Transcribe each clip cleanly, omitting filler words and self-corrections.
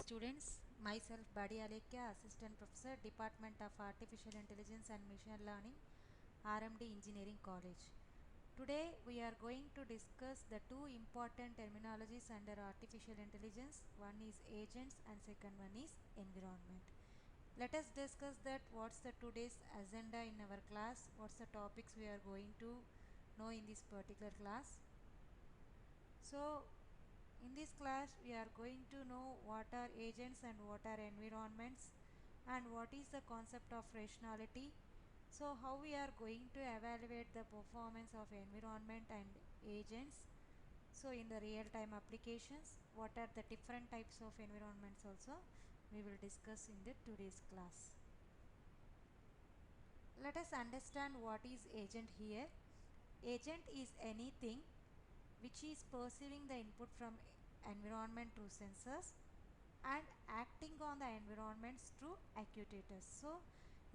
students, myself Badi Alekhya, Assistant Professor, Department of Artificial Intelligence and Machine Learning, RMD Engineering College. Today we are going to discuss the two important terminologies under artificial intelligence. One is agents and second one is environment. Let us discuss that what's the today's agenda in our class, what's the topics we are going to know in this particular class. So in this class we are going to know what are agents and what are environments and what is the concept of rationality. So how we are going to evaluate the performance of environment and agents. So in the real-time applications, what are the different types of environments also we will discuss in the today's class. Let us understand what is agent here. Agent is anything which is perceiving the input from environment through sensors and acting on the environments through actuators. So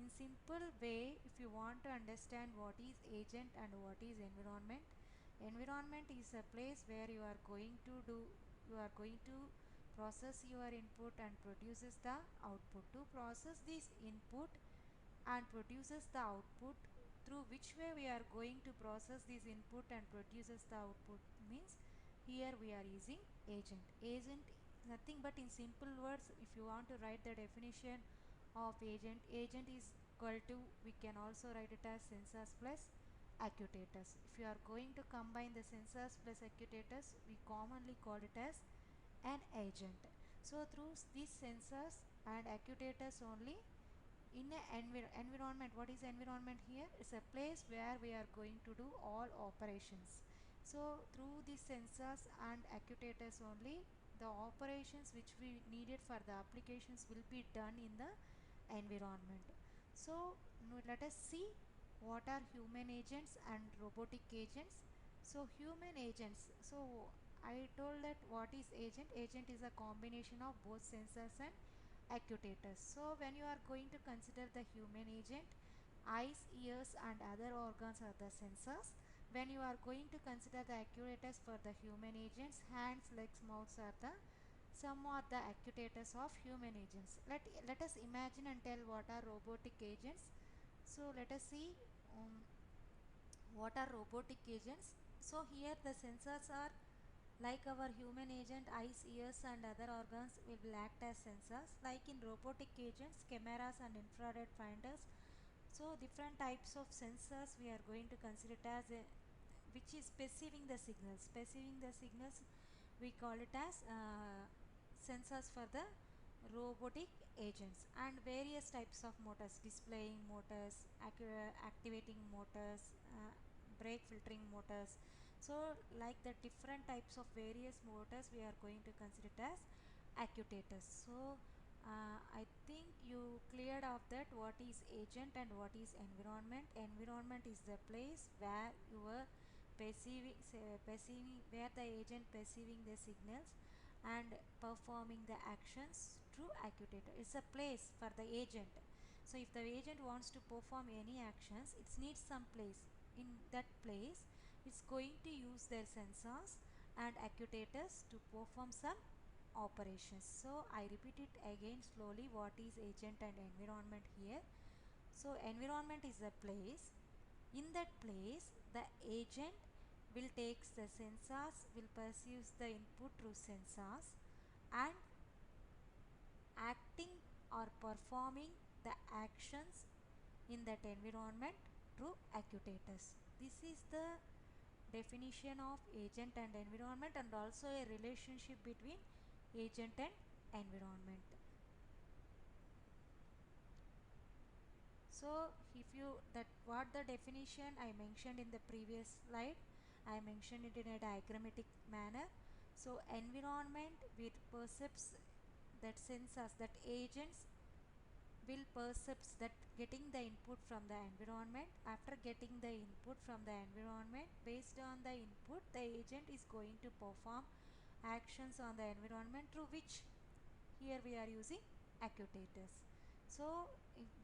in simple way, if you want to understand what is agent and what is environment, environment is a place where you are going to process your input and produces the output. To process this input and produces the output, through which way we are going to process this input and produces the output means here we are using agent. Agent is nothing but, in simple words, if you want to write the definition of agent, agent is equal to, we can also write it as sensors plus actuators. If you are going to combine the sensors plus actuators, we commonly call it as an agent. So through these sensors and actuators only, in an environment, what is environment here? It's a place where we are going to do all operations. So through these sensors and actuators only, the operations which we needed for the applications will be done in the environment. So now let us see what are human agents and robotic agents. So human agents, so I told that what is agent? Agent is a combination of both sensors and actuators. So when you are going to consider the human agent, eyes, ears and other organs are the sensors. When you are going to consider the actuators for the human agents, hands, legs, mouths are the some are the actuators of human agents. Let us imagine and tell what are robotic agents. So let us see what are robotic agents. So here the sensors are like our human agent, eyes, ears and other organs will act as sensors. Like in robotic agents, cameras and infrared finders. So different types of sensors we are going to consider it as which is perceiving the signals. Perceiving the signals, we call it as sensors for the robotic agents, and various types of motors, displaying motors, activating motors, brake filtering motors. So like the different types of various motors we are going to consider it as actuators. So I think you cleared off that what is agent and what is environment. Environment is the place where you are perceiving, where the agent perceiving the signals and performing the actions through actuator. It's a place for the agent. So if the agent wants to perform any actions, it needs some place. In that place, it's going to use their sensors and actuators to perform some operations. So I repeat it again slowly, what is agent and environment here. So environment is a place. In that place, the agent will takes the sensors, will perceives the input through sensors and acting or performing the actions in that environment through actuators. This is the definition of agent and environment, and also a relationship between agent and environment. So if you that what the definition I mentioned in the previous slide, I mentioned it in a diagrammatic manner. So environment with percepts that sensors, that agents will percepts that getting the input from the environment. After getting the input from the environment, based on the input, the agent is going to perform actions on the environment through which here we are using actuators. So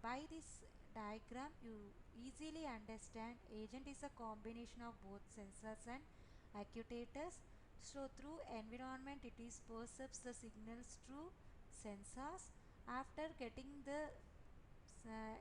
by this diagram you easily understand agent is a combination of both sensors and actuators. So through environment it is perceives the signals through sensors. After getting the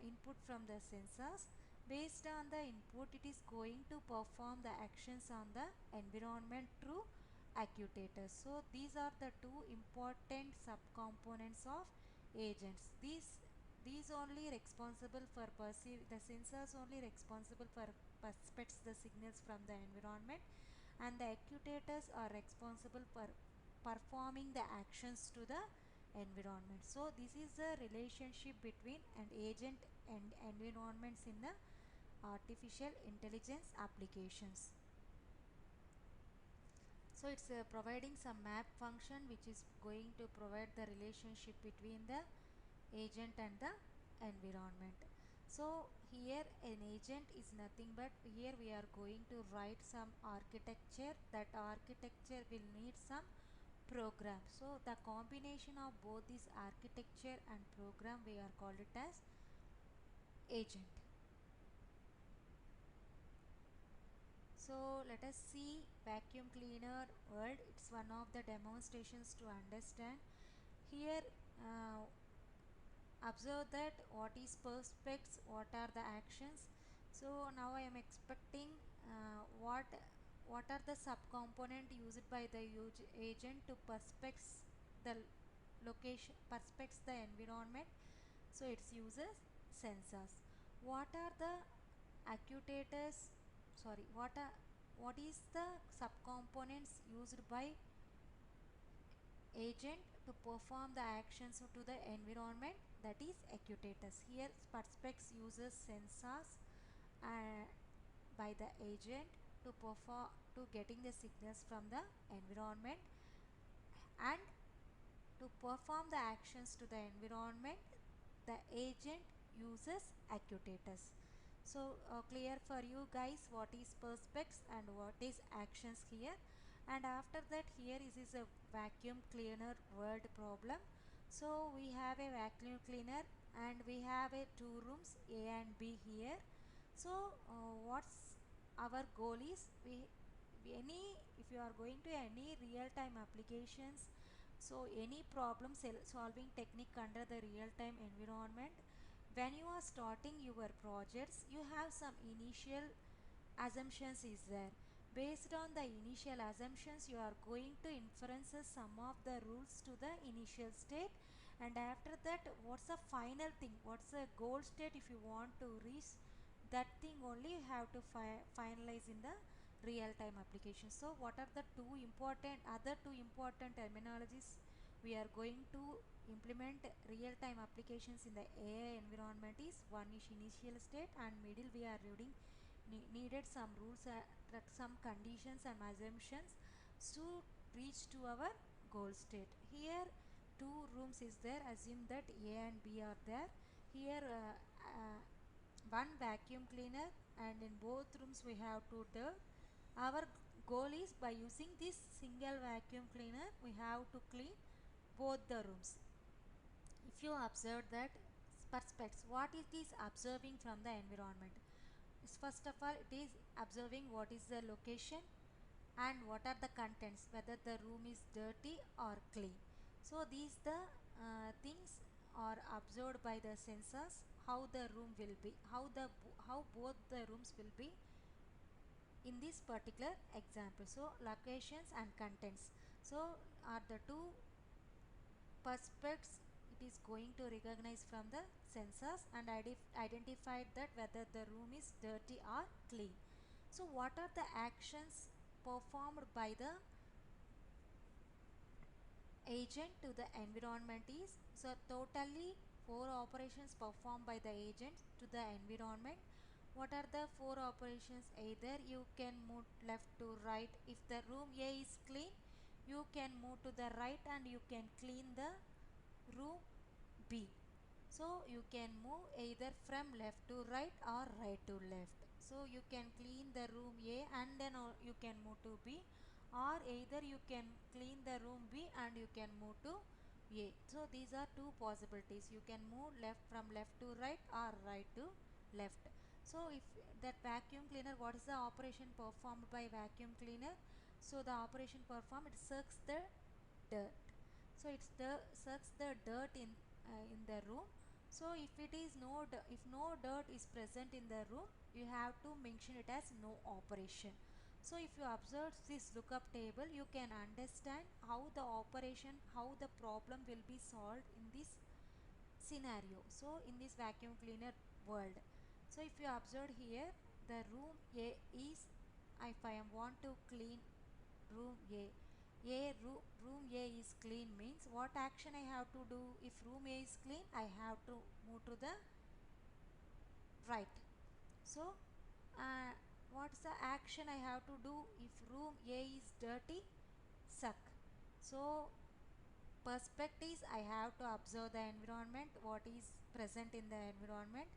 input from the sensors, based on the input it is going to perform the actions on the environment through actuators. So these are the two important subcomponents of agents. These only responsible for perceive the sensors only responsible for perspects the signals from the environment, and the actuators are responsible for performing the actions to the environment. So this is the relationship between an agent and environments in the artificial intelligence applications. So it's providing some map function which is going to provide the relationship between the agent and the environment. So here an agent is nothing but, here we are going to write some architecture. That architecture will need some program. So the combination of both this architecture and program, we are called it as agent. So let us see vacuum cleaner world. It's one of the demonstrations to understand. Here observe that what is perspects, what are the actions. So now I am expecting what are the subcomponent used by the agent to perspects the location, perspects the environment. So it uses sensors. What are the actuators, sorry, what is the subcomponents used by agent to perform the actions to the environment? That is actuators. Here perspex uses sensors uh, by the agent to perform, to getting the signals from the environment, and to perform the actions to the environment the agent uses actuators. So clear for you guys what is perspex and what is actions here. And after that, here is a vacuum cleaner word problem. So we have a vacuum cleaner and we have a two rooms A and B here. So what's our goal is, any, if you are going to any real time applications, so any problem solving technique under the real time environment, when you are starting your projects you have some initial assumptions is there. Based on the initial assumptions you are going to inferences some of the rules to the initial state, and after that what's the final thing, what's the goal state, if you want to reach that thing only you have to finalize in the real time application. So what are the two important, other two important terminologies we are going to implement real time applications in the AI environment is, one is initial state and middle we are reading needed some rules, some conditions and assumptions to reach to our goal state. Here two rooms is there, assume that A and B are there. Here one vacuum cleaner, and in both rooms we have to do, our goal is by using this single vacuum cleaner we have to clean both the rooms. If you observe that perspects, what it is observing from the environment is, first of all it is observing what is the location and what are the contents, whether the room is dirty or clean. So these the things are observed by the sensors, how the room will be, how both the rooms will be in this particular example. So locations and contents, so are the two perspectives it is going to recognize from the sensors and identified that whether the room is dirty or clean. So what are the actions performed by the agent to the environment is, so totally four operations performed by the agent to the environment. What are the four operations? Either you can move left to right, if the room A is clean you can move to the right and you can clean the room B. So you can move either from left to right or right to left. So you can clean the room A and then you can move to B, or either you can clean the room B and you can move to A. So these are two possibilities. You can move left from left to right or right to left. So if that vacuum cleaner, what is the operation performed by vacuum cleaner? So the operation performed, it sucks the dirt. so it's the sucks the dirt in the room. So if it is if no dirt is present in the room, you have to mention it as no operation. So if you observe this lookup table, you can understand how the operation, how the problem will be solved in this scenario, so in this vacuum cleaner world. So if you observe here, the room A is, if I am want to clean room room A is clean means what action I have to do? If room A is clean, I have to move to the right. So uh, what's the action I have to do if room A is dirty? Suck. So perspectives, I have to observe the environment, what is present in the environment.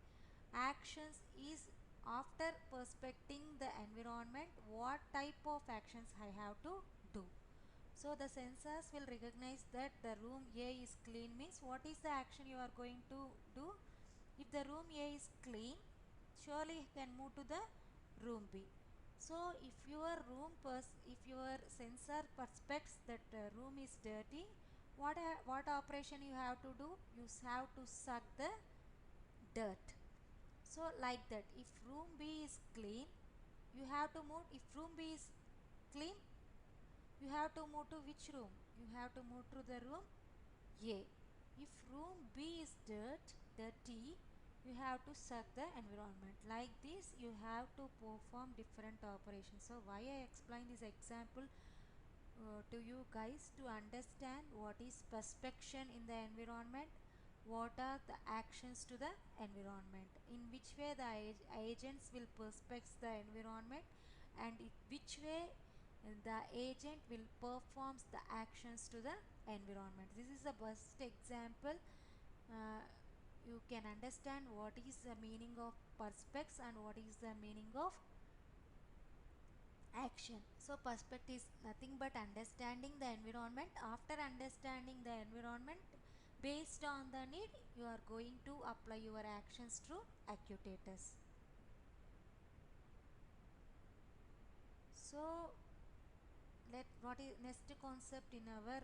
Actions is after perspecting the environment, what type of actions I have to do. So the sensors will recognize that the room A is clean means what is the action you are going to do. If the room A is clean, surely you can move to the room B. So if your sensor perspects that room is dirty, what operation you have to do? You have to suck the dirt. So like that, if room B is clean, you have to move. If room B is clean, you have to move to which room? You have to move to the room A. If room B is dirty, you have to suck the environment. Like this, you have to perform different operations. So why I explain this example to you guys, to understand what is perspection in the environment, what are the actions to the environment, in which way the agents will perspect the environment, and which way the agent will performs the actions to the environment. This is the best example. uh, you can understand what is the meaning of perspects and what is the meaning of action. So perspective is nothing but understanding the environment. After understanding the environment, based on the need, you are going to apply your actions through actuators. So let what is next concept in our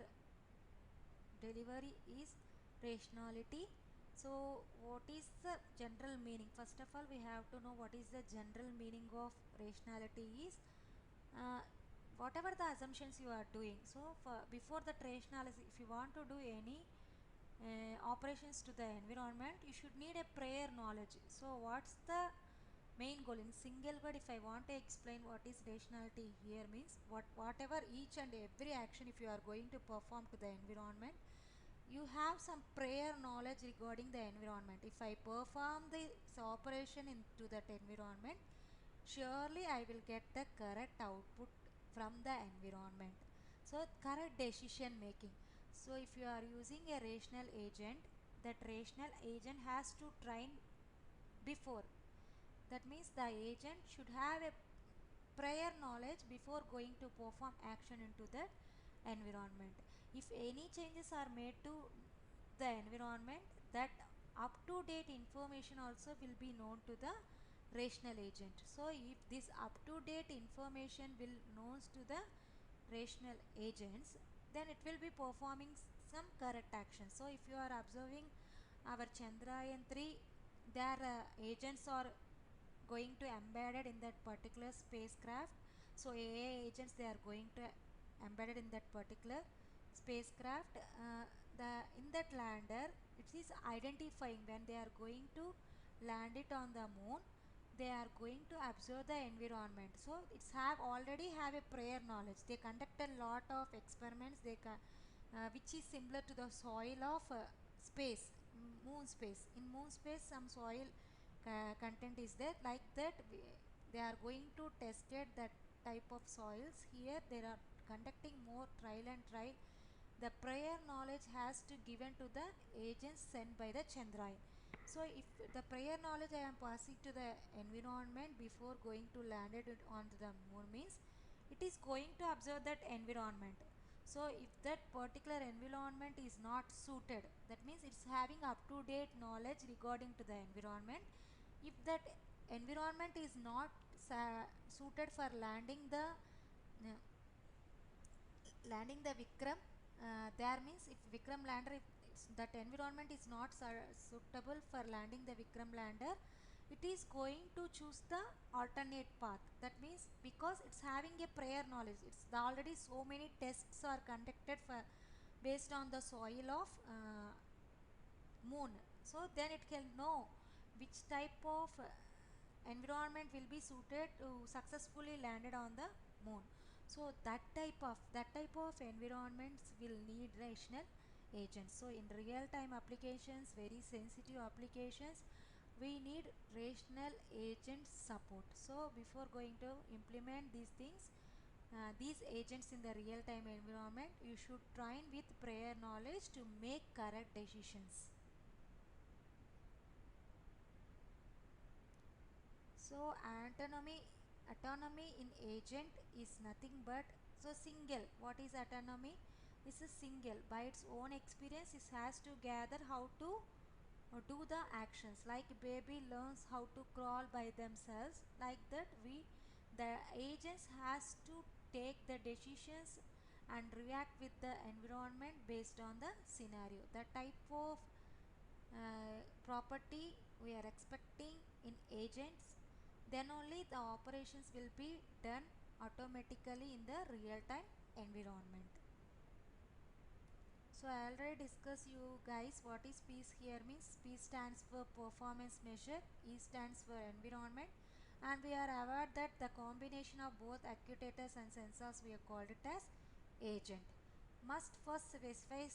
delivery is rationality. So what is the general meaning? First of all, we have to know what is the general meaning of rationality is. uh, Whatever the assumptions you are doing, so for before the rationality, if you want to do any operations to the environment, you should need a prior knowledge. So what's the main goal in single word? If I want to explain what is rationality here means, whatever each and every action if you are going to perform to the environment, you have some prior knowledge regarding the environment. If I perform this operation into that environment, surely I will get the correct output from the environment. So correct decision making. So if you are using a rational agent, that rational agent has to train before. That means the agent should have a prior knowledge before going to perform action into the environment. If any changes are made to the environment, that up to date information also will be known to the rational agent. So if this up to date information will knows to the rational agents, then it will be performing some correct action. So if you are observing our Chandrayaan 3, their agents are going to embedded in that particular spacecraft. So AI agents, they are going to embedded in that particular spacecraft. The in that lander, it is identifying when they are going to land it on the moon, they are going to observe the environment. So it's have already have a prior knowledge. They conduct a lot of experiments, which is similar to the soil of space, moon space. In moon space, some soil content is there. Like that, they are going to test it that type of soils. Here they are conducting more trial and trial. The prior knowledge has to given to the agents sent by the Chandrayaan. So if the prior knowledge I am passing to the environment before going to land it onto the moon means, it is going to observe that environment. So if that particular environment is not suited, that means it's having up to date knowledge regarding to the environment. If that environment is not suited for landing the Vikram, there means if Vikram lander, if that environment is not suitable for landing the Vikram lander, it is going to choose the alternate path. That means because it's having a prior knowledge, it's the already so many tests are conducted for based on the soil of moon, so then it can know which type of environment will be suited to successfully landed on the moon. So that type of environments will need rational agents. So in real time applications, very sensitive applications, we need rational agent support. So before going to implement these things, these agents in the real time environment, you should train with prior knowledge to make correct decisions. So autonomy in agent is nothing but, so single. What is autonomy? This is single. By its own experience, it has to gather how to do the actions. Like baby learns how to crawl by themselves. Like that, the agents has to take the decisions and react with the environment based on the scenario. The type of property we are expecting in agents, then only the operations will be done automatically in the real time environment. So I already discussed you guys what is PEACE here means. PEACE stands for performance measure, E stands for environment, and we are aware that the combination of both actuators and sensors, we have called it as agent. Must first specify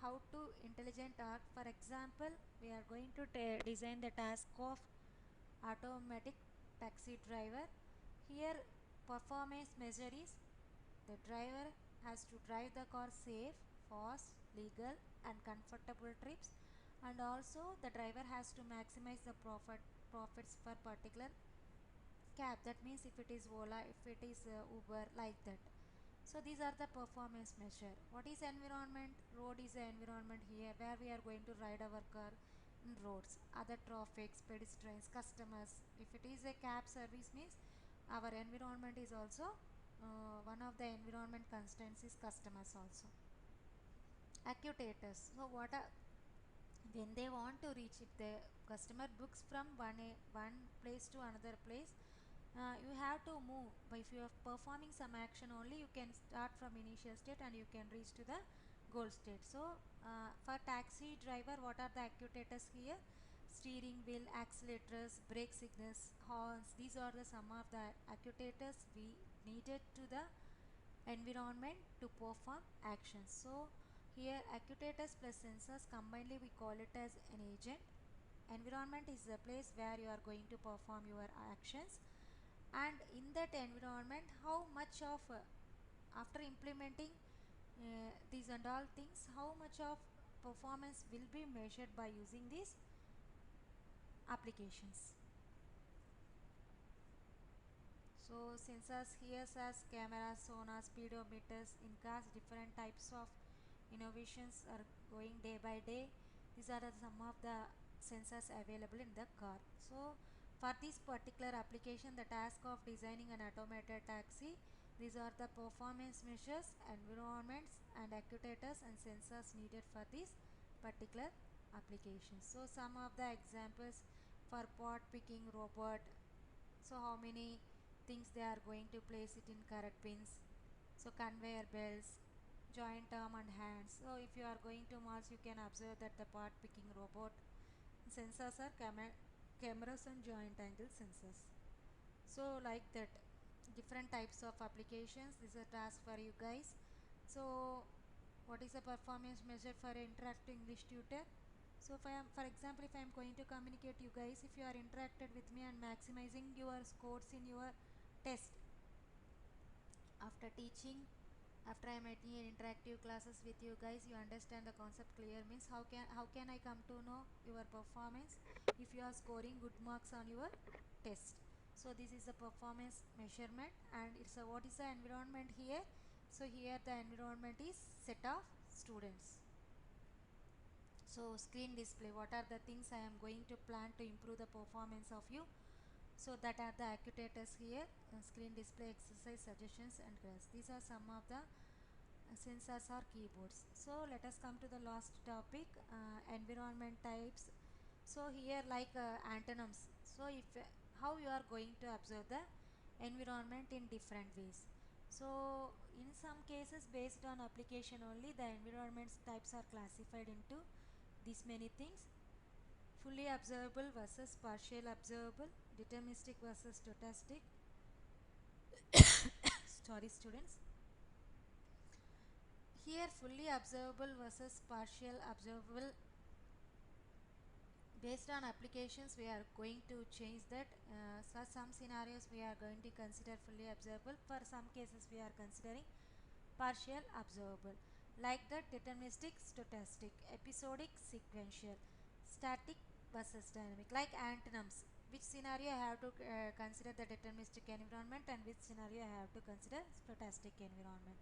how to intelligent act. For example, we are going to design the task of automatic taxi driver. Here performance measure is the driver has to drive the car safe, fast, legal and comfortable trips, and also the driver has to maximize the profits for particular cab. That means if it is Ola, if it is Uber, like that. So these are the performance measure. What is environment? Road is the environment here where we are going to ride our car in roads, other traffics, pedestrians, customers. If it is a cab service means our environment is also one of the environment constraints is customers also. Accutators. So what are, when they want to reach, if the customer books from one place to another place, you have to move. But if you are performing some action only, you can start from initial state and you can reach to the goal state. So for taxi driver, what are the actuators here? Steering wheel, accelerators, brake signals, horns, these are the some of the actuators we needed to the environment to perform actions. So here actuators plus sensors combinedly we call it as an agent. Environment is the place where you are going to perform your actions, and in that environment how much of after implementing these and all things, how much of performance will be measured by using these applications. So sensors here as cameras, sonar, speedometers. In cars, different types of innovations are going day by day. These are some of the sensors available in the car. So for this particular application, the task of designing an automated taxi, these are the performance measures, environments and actuators and sensors needed for this particular application. So some of the examples for pot picking robot. So how many things they are going to place it in correct pins. So conveyor belts, joint arm and hands. So if you are going to Mars, you can observe that the part picking robot sensors are cameras and joint angle sensors. So like that, different types of applications. This is a task for you guys. So what is the performance measure for an interactive English tutor? So if I am, for example, if I am going to communicate you guys, if you are interacted with me and maximizing your scores in your test after teaching, after I am attending interactive classes with you guys, you understand the concept clear means how can I come to know your performance if you are scoring good marks on your test. So this is the performance measurement, and it's a, what is the environment here? So here the environment is set of students. So screen display, what are the things I am going to plan to improve the performance of you? So that are the actuators here. Screen display, exercise, suggestions and grades. These are some of the sensors or keyboards. So let us come to the last topic, environment types. So here like antonyms. So if how you are going to observe the environment in different ways. So in some cases based on application only, the environment types are classified into these many things: fully observable versus partial observable, deterministic versus stochastic. Sorry students. Here fully observable versus partial observable, based on applications we are going to change that. For some scenarios we are going to consider fully observable, for some cases we are considering partial observable. Like that, deterministic, stochastic, episodic, sequential, static versus dynamic. Like antonyms, which scenario I have to consider the deterministic environment and which scenario I have to consider stochastic environment,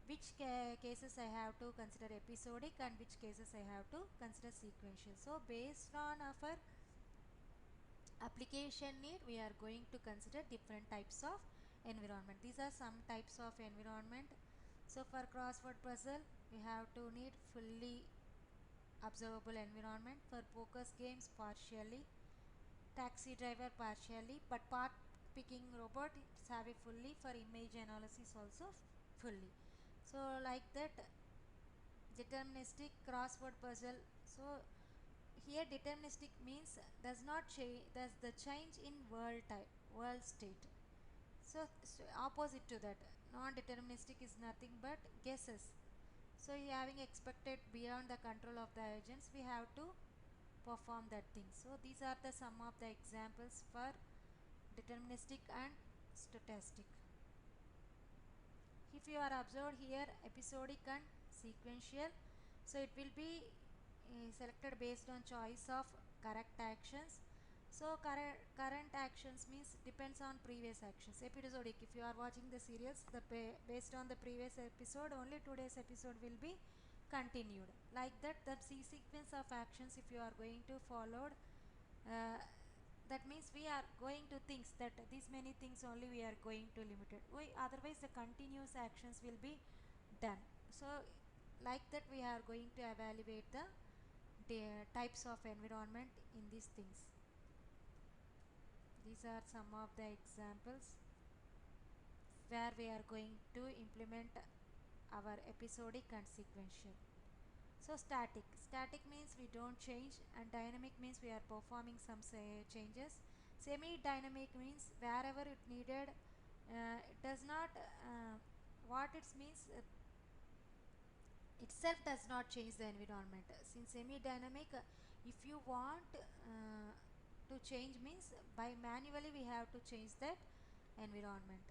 which cases I have to consider episodic and which cases I have to consider sequential. So based on our application need, we are going to consider different types of environment. These are some types of environment. So for crossword puzzle we have to need fully observable environment. For focus games partially, taxi driver partially, but part picking robot it's have a fully. For image analysis also fully. So like that, deterministic crossword puzzle. So here deterministic means does not change, does the change in world type, world state. So opposite to that, non-deterministic is nothing but guesses. So having expected beyond the control of the agents, we have to perform that thing. So these are the some of the examples for deterministic and stochastic. If you are observed here episodic and sequential, so it will be selected based on choice of correct actions. So current actions means depends on previous actions. Episodic, if you are watching the serials, the based on the previous episode only today's episode will be continued. Like that, the sequence of actions if you are going to follow, uh, that means we are going to think that these many things only we are going to limit it. Otherwise the continuous actions will be done. So like that we are going to evaluate the types of environment in these things. These are some of the examples where we are going to implement our episodic and sequential. So static. Static means we don't change, and dynamic means we are performing some changes. Semi-dynamic means wherever it needed, it does not. What it means itself does not change the environment. Since semi-dynamic, if you want to change means by manually we have to change that environment.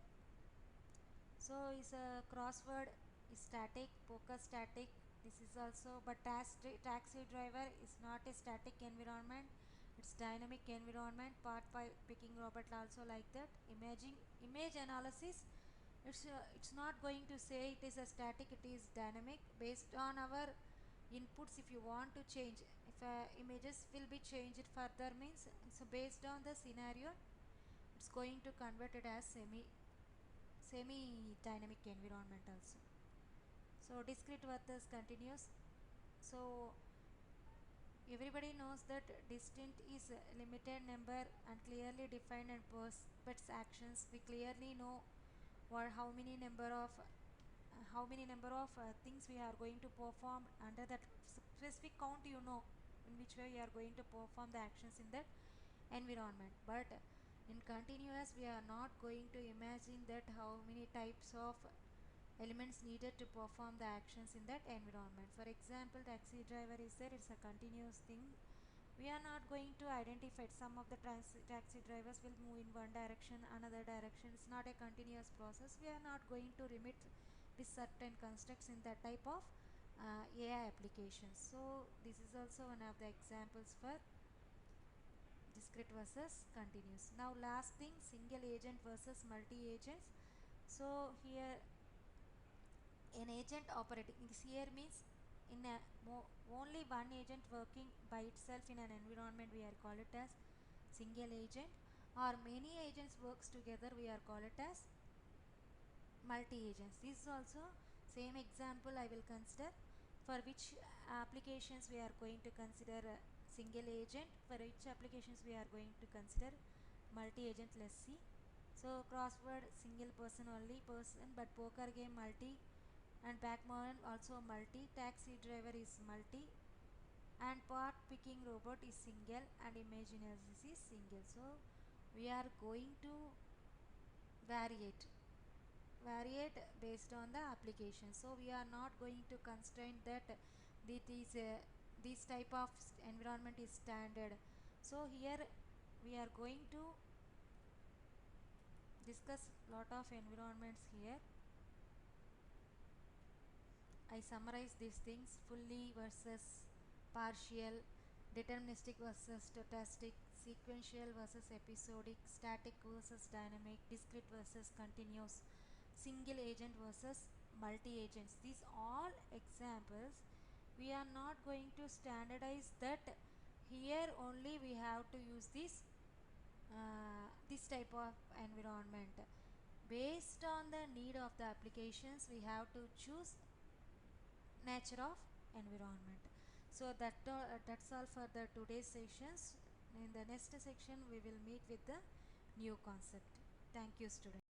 So is a crossword is static, poker static. This is also, but taxi driver is not a static environment. It's dynamic environment. Part 5 picking robot also like that. Image analysis. It's not going to say it is a static. It is dynamic based on our inputs. If you want to change, if images will be changed further means, so based on the scenario, it's going to convert it as semi dynamic environment also. So discrete versus continuous. So everybody knows that distinct is a limited number and clearly defined and but actions. We clearly know what how many number of things we are going to perform under that specific count, you know in which way we are going to perform the actions in that environment. But in continuous we are not going to imagine that how many types of elements needed to perform the actions in that environment. For example, taxi driver is there, it's a continuous thing. We are not going to identify it. Some of the taxi drivers will move in one direction, another direction. It's not a continuous process. We are not going to limit with certain constructs in that type of AI applications. So this is also one of the examples for discrete versus continuous. Now last thing, single agent versus multi agents. So here an agent operating, this here means in a only one agent working by itself in an environment, we are call it as single agent, or many agents works together, we are call it as multi agents. This is also Same example I will consider. For which applications we are going to consider single agent, for which applications we are going to consider multi agent. Let's see. So crossword single person, only person, but poker game multi, and backgammon also multi, taxi driver is multi, and part picking robot is single, and image analysis is single. So we are going to variate based on the application. So we are not going to constrain that this type of environment is standard. So here we are going to discuss lot of environments here. I summarize these things: fully versus partial, deterministic versus stochastic, sequential versus episodic, static versus dynamic, discrete versus continuous, single agent versus multi agents. These all examples. We are not going to standardize that. Here only we have to use this type of environment. Based on the need of the applications, we have to choose nature of environment. So that's all for the today's sessions. In the next section we will meet with the new concept. Thank you, students.